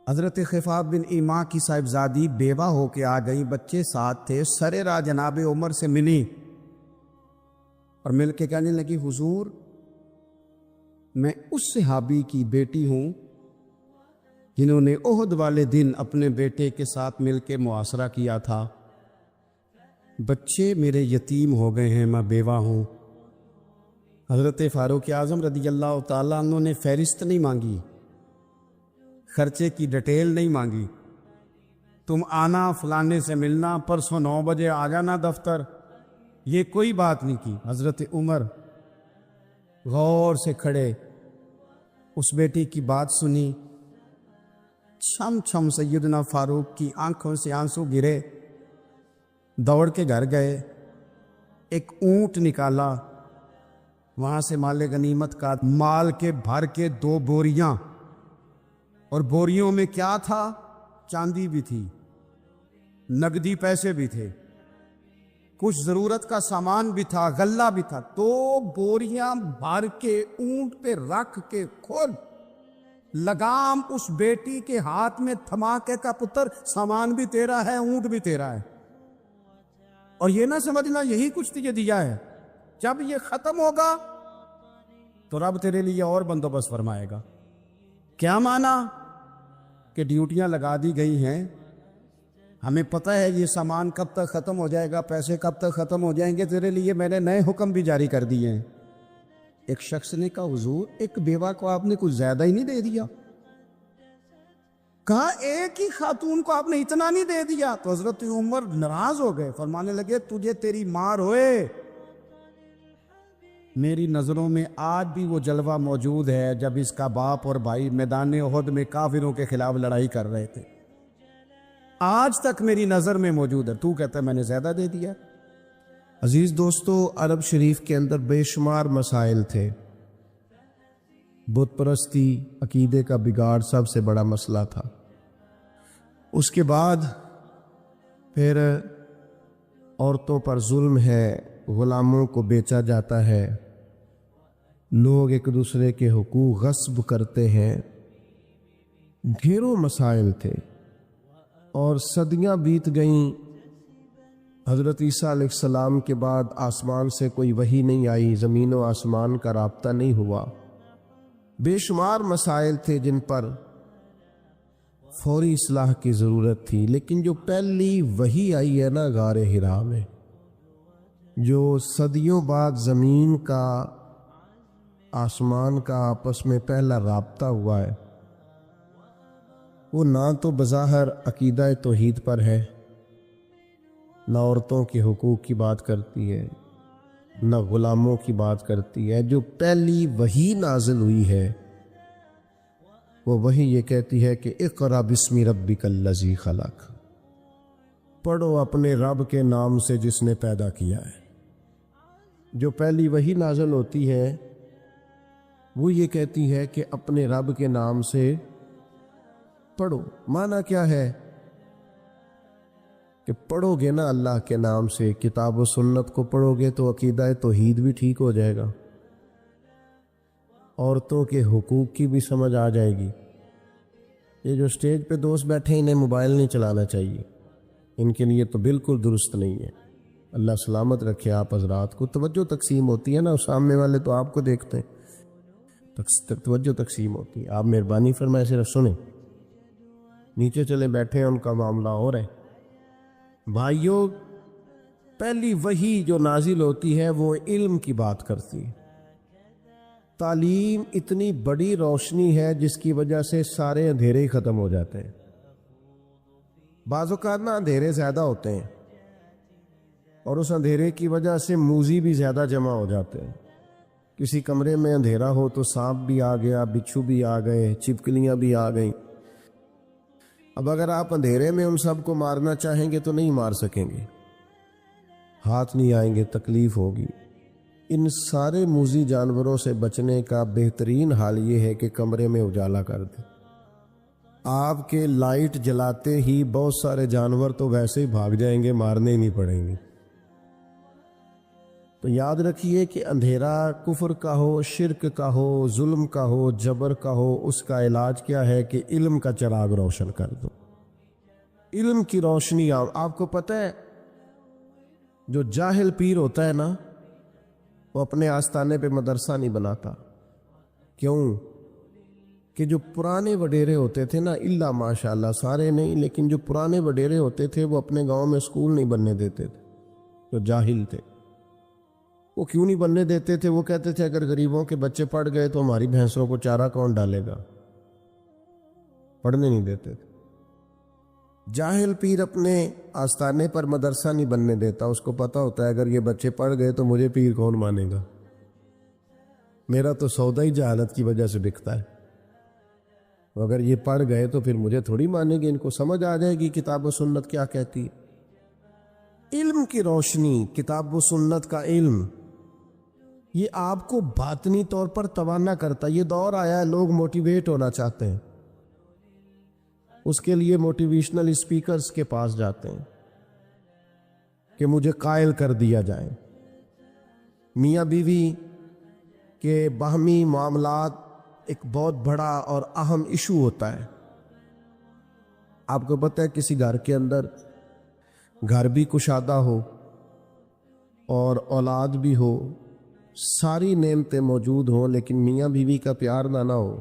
حضرت خفاف بن ایما کی صاحبزادی بیوہ ہو کے آ گئی، بچے ساتھ تھے، سرے راہ جناب عمر سے ملی اور مل کے کہنے لگی حضور میں اس صحابی کی بیٹی ہوں جنہوں نے احد والے دن اپنے بیٹے کے ساتھ مل کے معاشرہ کیا تھا، بچے میرے یتیم ہو گئے ہیں، میں بیوہ ہوں۔ حضرت فاروق اعظم رضی اللہ تعالیٰ عنہ نے فہرست نہیں مانگی، خرچے کی ڈیٹیل نہیں مانگی، تم آنا فلانے سے ملنا، پرسوں 9 بجے آ جانا دفتر، یہ کوئی بات نہیں کی۔ حضرت عمر غور سے کھڑے، اس بیٹی کی بات سنی، چھم چھم سیدنا فاروق کی آنکھوں سے آنسو گرے، دوڑ کے گھر گئے، ایک اونٹ نکالا، وہاں سے مال غنیمت کا مال کے بھر کے 2 بوریاں، اور بوریوں میں کیا تھا؟ چاندی بھی تھی، نقدی پیسے بھی تھے، کچھ ضرورت کا سامان بھی تھا، غلہ بھی تھا، 2 بوریاں بھر کے اونٹ پہ رکھ کے خود لگام اس بیٹی کے ہاتھ میں تھما کے کا پتر سامان بھی تیرا ہے، اونٹ بھی تیرا ہے، اور یہ نہ سمجھنا یہی کچھ تجھے دیا ہے، جب یہ ختم ہوگا تو رب تیرے لیے اور بندوبست فرمائے گا۔ کیا مانا؟ کہ ڈیوٹیاں لگا دی گئی ہیں، ہمیں پتہ ہے یہ سامان کب تک ختم ہو جائے گا، پیسے کب تک ختم ہو جائیں گے، تیرے لیے میں نے نئے حکم بھی جاری کر دیے ہیں۔ ایک شخص نے کہا حضور ایک بیوہ کو آپ نے کچھ زیادہ ہی نہیں دے دیا؟ کہا ایک ہی خاتون کو آپ نے اتنا نہیں دے دیا؟ تو حضرت عمر ناراض ہو گئے، فرمانے لگے تجھے تیری مار ہوئے، میری نظروں میں آج بھی وہ جلوہ موجود ہے جب اس کا باپ اور بھائی میدان احد میں کافروں کے خلاف لڑائی کر رہے تھے، آج تک میری نظر میں موجود ہے، تو کہتا ہے میں نے زیادہ دے دیا۔ عزیز دوستو، عرب شریف کے اندر بے شمار مسائل تھے، بت پرستی، عقیدے کا بگاڑ سب سے بڑا مسئلہ تھا۔ اس کے بعد پھر عورتوں پر ظلم ہے، غلاموں کو بیچا جاتا ہے، لوگ ایک دوسرے کے حقوق غصب کرتے ہیں، ڈھیروں مسائل تھے، اور صدیاں بیت گئیں۔ حضرت عیسیٰ علیہ السلام کے بعد آسمان سے کوئی وحی نہیں آئی، زمین و آسمان کا رابطہ نہیں ہوا، بے شمار مسائل تھے جن پر فوری اصلاح کی ضرورت تھی۔ لیکن جو پہلی وحی آئی ہے نا غار حرا میں، جو صدیوں بعد زمین کا آسمان کا آپس میں پہلا رابطہ ہوا ہے، وہ نہ تو بظاہر عقیدہ توحید پر ہے، نہ عورتوں کے حقوق کی بات کرتی ہے، نہ غلاموں کی بات کرتی ہے۔ جو پہلی وحی نازل ہوئی ہے وہ وحی یہ کہتی ہے کہ اقرأ بسم ربک الذی خلق، پڑھو اپنے رب کے نام سے جس نے پیدا کیا ہے۔ جو پہلی وحی نازل ہوتی ہے وہ یہ کہتی ہے کہ اپنے رب کے نام سے پڑھو۔ معنی کیا ہے؟ کہ پڑھو گے نا اللہ کے نام سے، کتاب و سنت کو پڑھو گے تو عقیدہ توحید بھی ٹھیک ہو جائے گا، عورتوں کے حقوق کی بھی سمجھ آ جائے گی۔ یہ جو اسٹیج پہ دوست بیٹھے ہیں انہیں موبائل نہیں چلانا چاہیے، ان کے لیے تو بالکل درست نہیں ہے۔ اللہ سلامت رکھے آپ حضرات کو۔ توجہ تقسیم ہوتی ہے نا، سامنے والے تو آپ کو دیکھتے ہیں، توجہ تقسیم ہوتی ہے۔ آپ مہربانی فرمائے صرف سنیں، نیچے چلے بیٹھے ہیں ان کا معاملہ ہو رہا ہے۔ بھائیوں، پہلی وحی جو نازل ہوتی ہے وہ علم کی بات کرتی ہے۔ تعلیم اتنی بڑی روشنی ہے جس کی وجہ سے سارے اندھیرے ہی ختم ہو جاتے ہیں۔ بعض اوقات نا اندھیرے زیادہ ہوتے ہیں اور اس اندھیرے کی وجہ سے موذی بھی زیادہ جمع ہو جاتے ہیں۔ کسی کمرے میں اندھیرا ہو تو سانپ بھی آ گیا، بچھو بھی آ گئے، چھپکلیاں بھی آ گئیں۔ اب اگر آپ اندھیرے میں ان سب کو مارنا چاہیں گے تو نہیں مار سکیں گے، ہاتھ نہیں آئیں گے، تکلیف ہوگی۔ ان سارے موذی جانوروں سے بچنے کا بہترین حال یہ ہے کہ کمرے میں اجالا کر دیں۔ آپ کے لائٹ جلاتے ہی بہت سارے جانور تو ویسے ہی بھاگ جائیں گے، مارنے ہی نہیں پڑیں گے۔ تو یاد رکھیے کہ اندھیرا کفر کا ہو، شرک کا ہو، ظلم کا ہو، جبر کا ہو، اس کا علاج کیا ہے کہ علم کا چراغ روشن کر دو۔ علم کی روشنی آپ کو پتہ ہے جو جاہل پیر ہوتا ہے نا، وہ اپنے آستانے پہ مدرسہ نہیں بناتا۔ کیوں؟ کہ جو پرانے وڈیرے ہوتے تھے نا، اللہ ماشاءاللہ سارے نہیں، لیکن جو پرانے وڈیرے ہوتے تھے وہ اپنے گاؤں میں اسکول نہیں بننے دیتے تھے۔ جو جاہل تھے وہ کیوں نہیں بننے دیتے تھے؟ وہ کہتے تھے اگر غریبوں کے بچے پڑھ گئے تو ہماری بھینسوں کو چارہ کون ڈالے گا، پڑھنے نہیں دیتے تھے۔ جاہل پیر اپنے آستانے پر مدرسہ نہیں بننے دیتا، اس کو پتہ ہوتا ہے اگر یہ بچے پڑھ گئے تو مجھے پیر کون مانے گا، میرا تو سودا ہی جہالت کی وجہ سے بکتا ہے، اگر یہ پڑھ گئے تو پھر مجھے تھوڑی مانیں گے، ان کو سمجھ آ جائے گی کتاب و سنت کیا کہتی ہے۔ علم کی روشنی، کتاب و سنت کا علم، یہ آپ کو باطنی طور پر توانا کرتا ہے۔ یہ دور آیا ہے لوگ موٹیویٹ ہونا چاہتے ہیں، اس کے لیے موٹیویشنل اسپیکرز کے پاس جاتے ہیں کہ مجھے قائل کر دیا جائے۔ میاں بیوی کے باہمی معاملات ایک بہت بڑا اور اہم ایشو ہوتا ہے۔ آپ کو پتہ ہے کسی گھر کے اندر گھر بھی کشادہ ہو اور اولاد بھی ہو، ساری نعمتیں موجود ہوں، لیکن میاں بیوی کا پیار نہ ہو،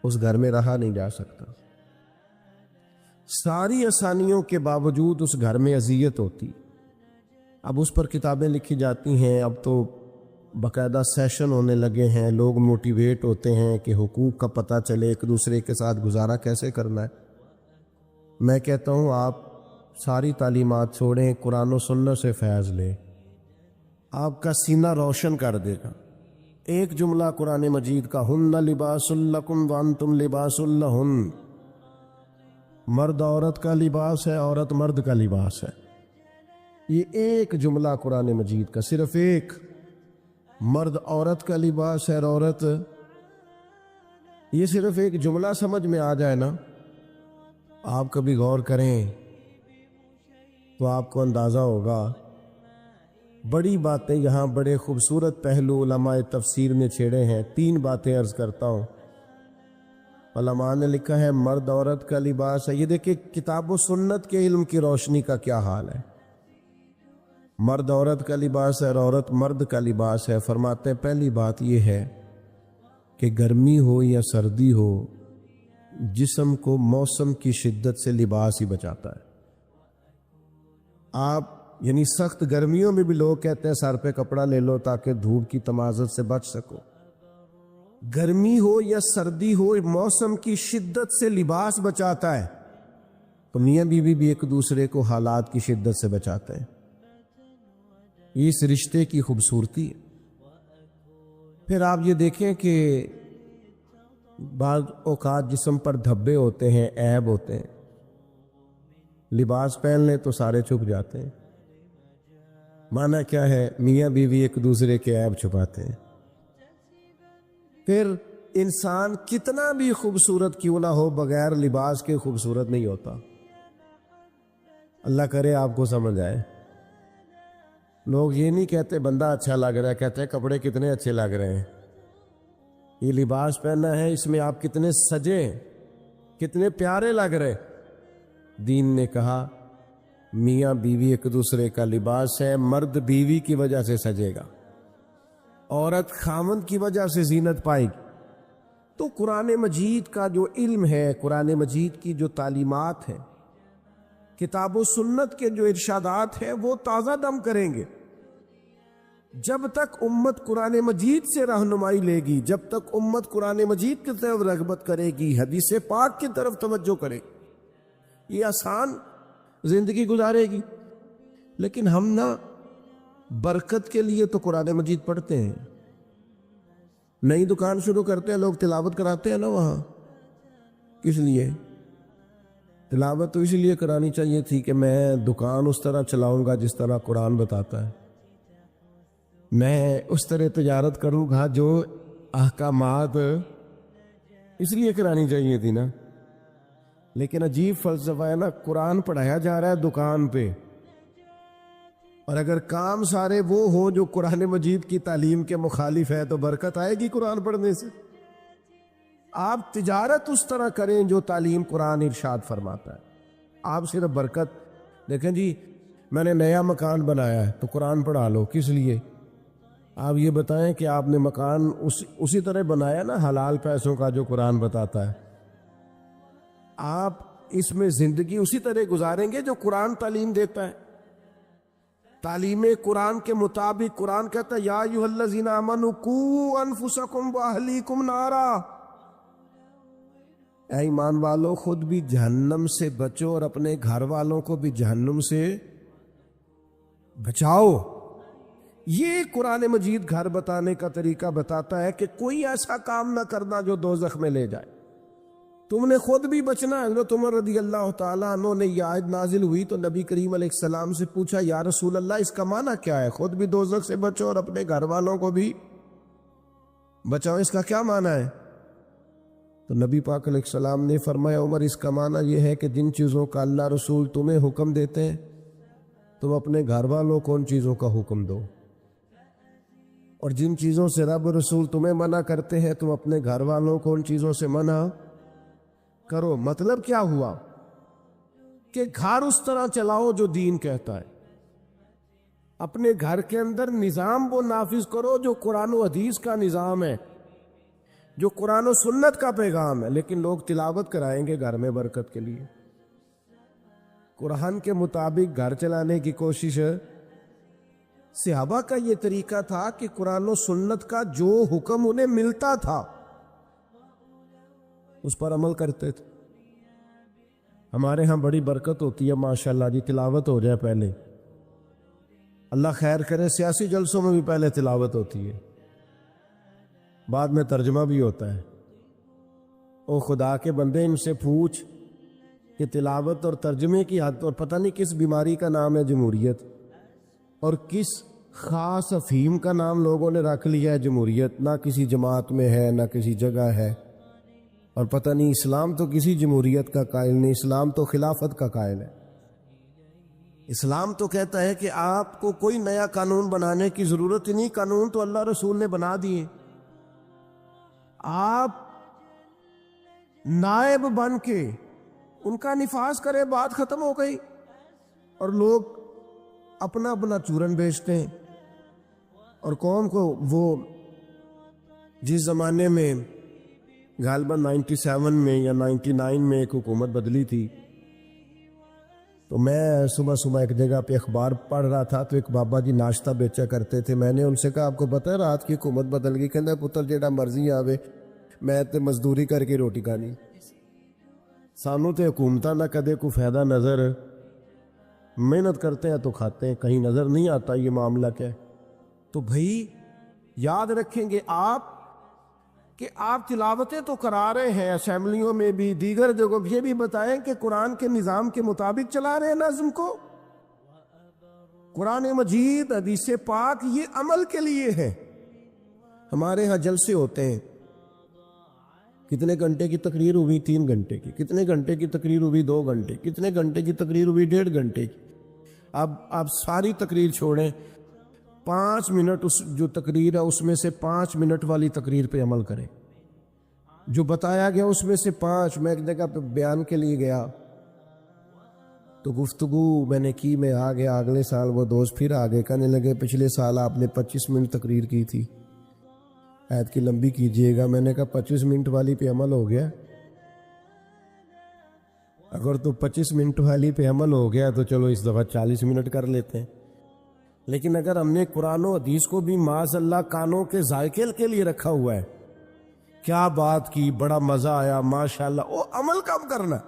اس گھر میں رہا نہیں جا سکتا۔ ساری آسانیوں کے باوجود اس گھر میں اذیت ہوتی۔ اب اس پر کتابیں لکھی جاتی ہیں، اب تو باقاعدہ سیشن ہونے لگے ہیں، لوگ موٹیویٹ ہوتے ہیں کہ حقوق کا پتہ چلے، ایک دوسرے کے ساتھ گزارا کیسے کرنا ہے۔ میں کہتا ہوں آپ ساری تعلیمات چھوڑیں، قرآن و سنت سے فیض لیں، آپ کا سینہ روشن کر دے گا۔ ایک جملہ قرآن مجید کا، ہن لباس لکم وانتم لباس لہن، مرد عورت کا لباس ہے، عورت مرد کا لباس ہے۔ یہ ایک جملہ قرآن مجید کا، صرف ایک، مرد عورت کا لباس ہے اور عورت، یہ صرف ایک جملہ سمجھ میں آ جائے نا، آپ کبھی غور کریں تو آپ کو اندازہ ہوگا۔ بڑی باتیں یہاں، بڑے خوبصورت پہلو علماء تفسیر نے چھیڑے ہیں۔ 3 باتیں عرض کرتا ہوں۔ علماء نے لکھا ہے مرد عورت کا لباس ہے۔ یہ دیکھیں کتاب و سنت کے علم کی روشنی کا کیا حال ہے۔ مرد عورت کا لباس ہے اور عورت مرد کا لباس ہے۔ فرماتے ہیں پہلی بات یہ ہے کہ گرمی ہو یا سردی ہو، جسم کو موسم کی شدت سے لباس ہی بچاتا ہے۔ آپ یعنی سخت گرمیوں میں بھی لوگ کہتے ہیں سر پہ کپڑا لے لو تاکہ دھوپ کی تمازت سے بچ سکو۔ گرمی ہو یا سردی ہو، موسم کی شدت سے لباس بچاتا ہے۔ تو میاں بیوی بھی ایک دوسرے کو حالات کی شدت سے بچاتے ہیں۔ یہ اس رشتے کی خوبصورتی ہے۔ پھر آپ یہ دیکھیں کہ بعض اوقات جسم پر دھبے ہوتے ہیں، عیب ہوتے ہیں، لباس پہن لیں تو سارے چھپ جاتے ہیں۔ معنی کیا ہے؟ میاں بیوی ایک دوسرے کے عیب چھپاتے ہیں۔ پھر انسان کتنا بھی خوبصورت کیوں نہ ہو، بغیر لباس کے خوبصورت نہیں ہوتا۔ اللہ کرے آپ کو سمجھ آئے۔ لوگ یہ نہیں کہتے بندہ اچھا لگ رہا ہے، کہتے ہیں کپڑے کتنے اچھے لگ رہے ہیں۔ یہ لباس پہنا ہے، اس میں آپ کتنے سجے، کتنے پیارے لگ رہے۔ دین نے کہا میاں بیوی ایک دوسرے کا لباس ہے، مرد بیوی کی وجہ سے سجے گا، عورت خامند کی وجہ سے زینت پائے گی۔ تو قرآن مجید کا جو علم ہے، قرآن مجید کی جو تعلیمات ہیں، کتاب و سنت کے جو ارشادات ہیں، وہ تازہ دم کریں گے۔ جب تک امت قرآن مجید سے رہنمائی لے گی، جب تک امت قرآن مجید کی طرف رغبت کرے گی، حدیث پاک کی طرف توجہ کرے گی، یہ آسان زندگی گزارے گی۔ لیکن ہم نا برکت کے لیے تو قرآن مجید پڑھتے ہیں، نئی دکان شروع کرتے ہیں، لوگ تلاوت کراتے ہیں نا وہاں، کس لیے؟ تلاوت تو اسی لیے کرانی چاہیے تھی کہ میں دکان اس طرح چلاؤں گا جس طرح قرآن بتاتا ہے، میں اس طرح تجارت کروں گا جو احکامات، اس لیے کرانی چاہیے تھی نا۔ لیکن عجیب فلسفہ ہے نا، قرآن پڑھایا جا رہا ہے دکان پہ، اور اگر کام سارے وہ ہوں جو قرآن مجید کی تعلیم کے مخالف ہے تو برکت آئے گی قرآن پڑھنے سے؟ آپ تجارت اس طرح کریں جو تعلیم قرآن ارشاد فرماتا ہے. آپ صرف برکت دیکھیں جی میں نے نیا مکان بنایا ہے تو قرآن پڑھا لو، کس لیے؟ آپ یہ بتائیں کہ آپ نے مکان اسی طرح بنایا نا حلال پیسوں کا جو قرآن بتاتا ہے؟ آپ اس میں زندگی اسی طرح گزاریں گے جو قرآن تعلیم دیتا ہے؟ تعلیم قرآن کے مطابق قرآن کہتا ہے یا ایھا الذین آمنوا قوا انفسکم واہلیکم نارا، اے ایمان والو خود بھی جہنم سے بچو اور اپنے گھر والوں کو بھی جہنم سے بچاؤ. یہ قرآن مجید گھر بتانے کا طریقہ بتاتا ہے کہ کوئی ایسا کام نہ کرنا جو دوزخ میں لے جائے. تم نے خود بھی بچنا ہے. حضرت عمر رضی اللہ تعالیٰ عنہ نے یہ آیت نازل ہوئی تو نبی کریم علیہ السلام سے پوچھا یا رسول اللہ اس کا معنی کیا ہے؟ خود بھی دوزخ سے بچو اور اپنے گھر والوں کو بھی بچاؤ، اس کا کیا معنی ہے؟ تو نبی پاک علیہ السلام نے فرمایا عمر اس کا معنی یہ ہے کہ جن چیزوں کا اللہ رسول تمہیں حکم دیتے ہیں تم اپنے گھر والوں کو ان چیزوں کا حکم دو، اور جن چیزوں سے رب رسول تمہیں منع کرتے ہیں تم اپنے گھر والوں کو ان چیزوں سے منع کرو. مطلب کیا ہوا کہ گھر اس طرح چلاؤ جو دین کہتا ہے، اپنے گھر کے اندر نظام وہ نافذ کرو جو قرآن و حدیث کا نظام ہے، جو قرآن و سنت کا پیغام ہے. لیکن لوگ تلاوت کرائیں گے گھر میں برکت کے لیے، قرآن کے مطابق گھر چلانے کی کوشش ہے. صحابہ کا یہ طریقہ تھا کہ قرآن و سنت کا جو حکم انہیں ملتا تھا اس پر عمل کرتے تھے. ہمارے ہاں بڑی برکت ہوتی ہے ماشاءاللہ جی، تلاوت ہو جائے پہلے، اللہ خیر کرے. سیاسی جلسوں میں بھی پہلے تلاوت ہوتی ہے، بعد میں ترجمہ بھی ہوتا ہے. او خدا کے بندے ان سے پوچھ کہ تلاوت اور ترجمے کی حد، اور پتہ نہیں کس بیماری کا نام ہے جمہوریت، اور کس خاص افہیم کا نام لوگوں نے رکھ لیا ہے جمہوریت. نہ کسی جماعت میں ہے نہ کسی جگہ ہے، اور پتہ نہیں اسلام تو کسی جمہوریت کا قائل نہیں، اسلام تو خلافت کا قائل ہے. اسلام تو کہتا ہے کہ آپ کو کوئی نیا قانون بنانے کی ضرورت ہی نہیں، قانون تو اللہ رسول نے بنا دیے. آپ نائب بن کے ان کا نفاذ کرے، بات ختم ہو گئی. اور لوگ اپنا اپنا چورن بیچتے ہیں، اور قوم کو وہ جس زمانے میں غالباً 97 میں یا 99 میں ایک حکومت بدلی تھی، تو میں صبح صبح ایک جگہ پہ اخبار پڑھ رہا تھا تو ایک بابا جی ناشتہ بیچا کرتے تھے. میں نے ان سے کہا آپ کو پتہ ہے رات کی حکومت بدل گئی؟ کہنا پتر جیڑا مرضی آوے میں تے مزدوری کر کے روٹی کھانی، سانوں تے حکومتاں نہ کدے کوئی فائدہ نظر، محنت کرتے ہیں تو کھاتے ہیں، کہیں نظر نہیں آتا یہ معاملہ کیا ہے. تو بھائی یاد رکھیں گے آپ کہ آپ تلاوتیں تو کرا رہے ہیں اسمبلیوں میں بھی، دیگر جگہوں یہ بھی بتائیں کہ قرآن کے نظام کے مطابق چلا رہے ہیں نظم کو. قرآن مجید حدیث پاک یہ عمل کے لیے ہے. ہمارے ہاں جلسے ہوتے ہیں، کتنے گھنٹے کی تقریر ہوئی؟ 3 گھنٹے کی. کتنے گھنٹے کی تقریر ہوئی؟ 2 گھنٹے. کتنے گھنٹے کی تقریر ہوئی؟ 1.5 گھنٹے کی. اب آپ ساری تقریر چھوڑیں، 5 منٹ اس جو تقریر ہے اس میں سے 5 منٹ والی تقریر پہ عمل کریں. جو بتایا گیا اس میں سے 5. میں ایک جگہ پہ بیان کے لیے گیا تو گفتگو میں نے کی، میں آ گیا. اگلے سال وہ دوست پھر آگے کہنے لگے پچھلے سال آپ نے 25 منٹ تقریر کی تھی، عید کی لمبی کیجئے گا. میں نے کہا 25 منٹ والی پہ عمل ہو گیا. اگر تو 25 منٹ والی پہ عمل ہو گیا تو چلو اس دفعہ 40 منٹ کر لیتے ہیں. لیکن اگر ہم نے قرآن و حدیث کو بھی معاذ اللہ کانوں کے ذائقے کے لیے رکھا ہوا ہے، کیا بات کی، بڑا مزہ آیا ماشاءاللہ، وہ عمل کب کرنا؟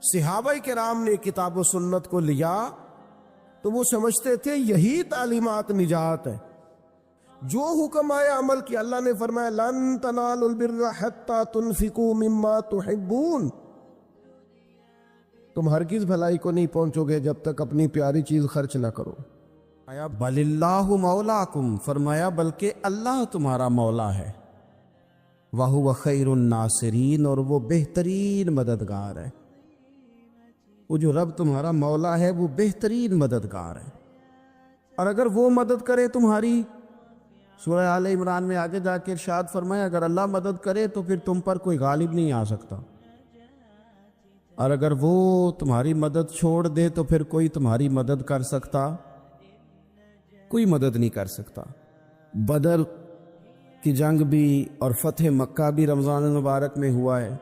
صحابہ کرام نے کتاب و سنت کو لیا تو وہ سمجھتے تھے یہی تعلیمات نجات ہے. جو حکم آیا عمل کیا. اللہ نے فرمایا لن تنالوا البر حتى تنفقوا مما تحبون، تم ہرگز بھلائی کو نہیں پہنچو گے جب تک اپنی پیاری چیز خرچ نہ کرو. آیا بل اللہ مولاکم، فرمایا بلکہ اللہ تمہارا مولا ہے. وَهُوَ خَيْرُ النَّاصِرِينَ، اور وہ بہترین مددگار ہے. وہ جو رب تمہارا مولا ہے وہ بہترین مددگار ہے. اور اگر وہ مدد کرے تمہاری، سورہ آل عمران میں آگے جا کے ارشاد فرمایا اگر اللہ مدد کرے تو پھر تم پر کوئی غالب نہیں آ سکتا، اور اگر وہ تمہاری مدد چھوڑ دے تو پھر کوئی تمہاری مدد کر سکتا؟ کوئی مدد نہیں کر سکتا۔ بدر کی جنگ بھی اور فتح مکہ بھی رمضان المبارک میں ہوا ہے۔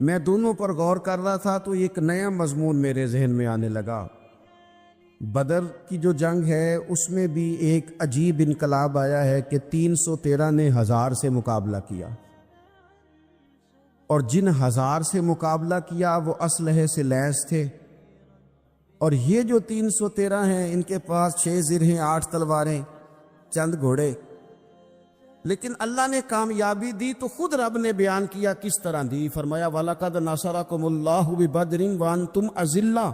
میں دونوں پر غور کر رہا تھا تو ایک نیا مضمون میرے ذہن میں آنے لگا۔ بدر کی جو جنگ ہے اس میں بھی ایک عجیب انقلاب آیا ہے کہ 313 نے 1000 سے مقابلہ کیا، اور جن 1000 سے مقابلہ کیا وہ اسلحے سے لیس تھے، اور یہ جو 313 ہیں ان کے پاس 6 زرہیں، 8 تلواریں، چند گھوڑے، لیکن اللہ نے کامیابی دی تو خود رب نے بیان کیا کس طرح دی۔ فرمایا وَلَقَدْ نَصَرَكُمُ اللَّهُ بِبَدْرٍ وَأَنْتُمْ أَذِلَّةٌ۔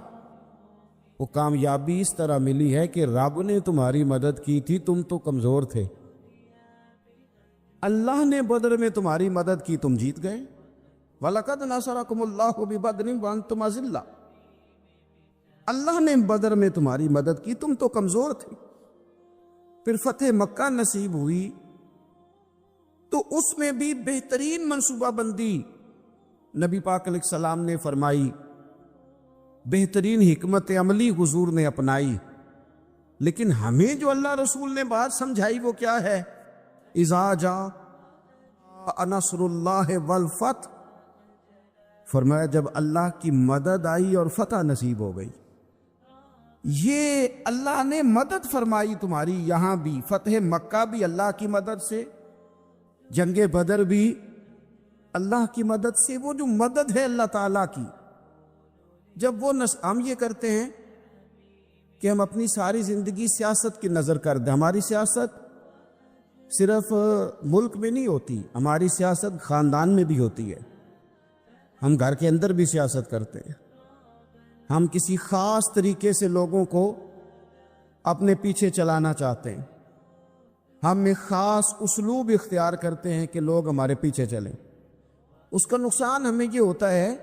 وہ کامیابی اس طرح ملی ہے کہ رب نے تمہاری مدد کی تھی، تم تو کمزور تھے، اللہ نے بدر میں تمہاری مدد کی، تم جیت گئے۔ وَلَقَدْ نَصَرَكُمُ اللَّهُ بِبَدْرٍ وَأَنْتُمْ أَذِلَّةٌ، اللہ نے بدر میں تمہاری مدد کی، تم تو کمزور تھے۔ پھر فتح مکہ نصیب ہوئی تو اس میں بھی بہترین منصوبہ بندی نبی پاک علیہ السلام نے فرمائی، بہترین حکمت عملی حضور نے اپنائی، لیکن ہمیں جو اللہ رسول نے بات سمجھائی وہ کیا ہے؟ اذا جاء نصر اللہ والفتح، فرمایا جب اللہ کی مدد آئی اور فتح نصیب ہو گئی۔ یہ اللہ نے مدد فرمائی تمہاری، یہاں بھی فتح مکہ بھی اللہ کی مدد سے، جنگ بدر بھی اللہ کی مدد سے۔ وہ جو مدد ہے اللہ تعالیٰ کی، جب وہ ہم یہ کرتے ہیں کہ ہم اپنی ساری زندگی سیاست کی نظر کر دیں، ہماری سیاست صرف ملک میں نہیں ہوتی، ہماری سیاست خاندان میں بھی ہوتی ہے، ہم گھر کے اندر بھی سیاست کرتے ہیں، ہم کسی خاص طریقے سے لوگوں کو اپنے پیچھے چلانا چاہتے ہیں، ہم ایک خاص اسلوب اختیار کرتے ہیں کہ لوگ ہمارے پیچھے چلیں۔ اس کا نقصان ہمیں یہ ہوتا ہے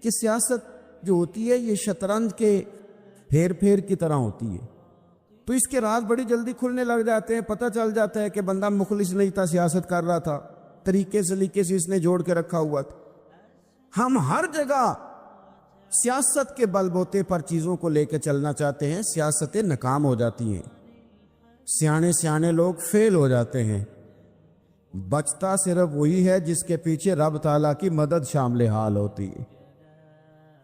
کہ سیاست جو ہوتی ہے یہ شطرنج کے ہیر پھیر کی طرح ہوتی ہے، تو اس کے راز بڑی جلدی کھلنے لگ جاتے ہیں، پتہ چل جاتا ہے کہ بندہ مخلص نہیں تھا، سیاست کر رہا تھا، طریقے سلیقے سے اس نے جوڑ کے رکھا ہوا تھا۔ ہم ہر جگہ سیاست کے بل بوتے پر چیزوں کو لے کے چلنا چاہتے ہیں، سیاستیں ناکام ہو جاتی ہیں، سیانے لوگ فیل ہو جاتے ہیں، بچتا صرف وہی ہے جس کے پیچھے رب تعالیٰ کی مدد شامل حال ہوتی ہے۔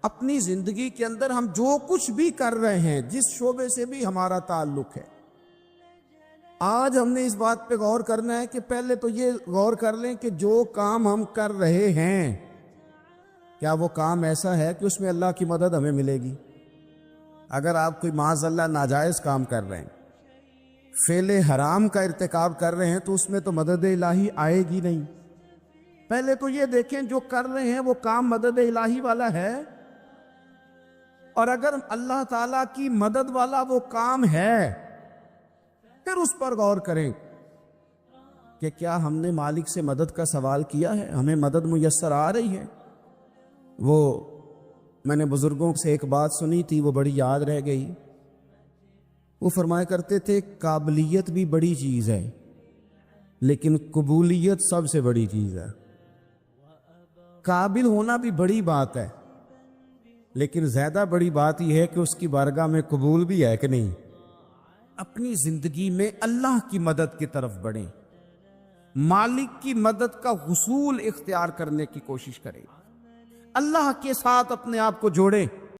اپنی زندگی کے اندر ہم جو کچھ بھی کر رہے ہیں، جس شعبے سے بھی ہمارا تعلق ہے، آج ہم نے اس بات پہ غور کرنا ہے کہ پہلے تو یہ غور کر لیں کہ جو کام ہم کر رہے ہیں کیا وہ کام ایسا ہے کہ اس میں اللہ کی مدد ہمیں ملے گی؟ اگر آپ کوئی معاذ اللہ ناجائز کام کر رہے ہیں، فعل حرام کا ارتکاب کر رہے ہیں، تو اس میں تو مدد الہی آئے گی نہیں۔ پہلے تو یہ دیکھیں جو کر رہے ہیں وہ کام مدد الہی والا ہے، اور اگر اللہ تعالیٰ کی مدد والا وہ کام ہے پھر اس پر غور کریں کہ کیا ہم نے مالک سے مدد کا سوال کیا ہے، ہمیں مدد میسر آ رہی ہے۔ وہ میں نے بزرگوں سے ایک بات سنی تھی، وہ بڑی یاد رہ گئی۔ وہ فرمایا کرتے تھے قابلیت بھی بڑی چیز ہے لیکن قبولیت سب سے بڑی چیز ہے۔ قابل ہونا بھی بڑی بات ہے لیکن زیادہ بڑی بات یہ ہے کہ اس کی بارگاہ میں قبول بھی ہے کہ نہیں۔ اپنی زندگی میں اللہ کی مدد کی طرف بڑھیں، مالک کی مدد کا حصول اختیار کرنے کی کوشش کریں، اللہ کے ساتھ اپنے آپ کو جوڑیں۔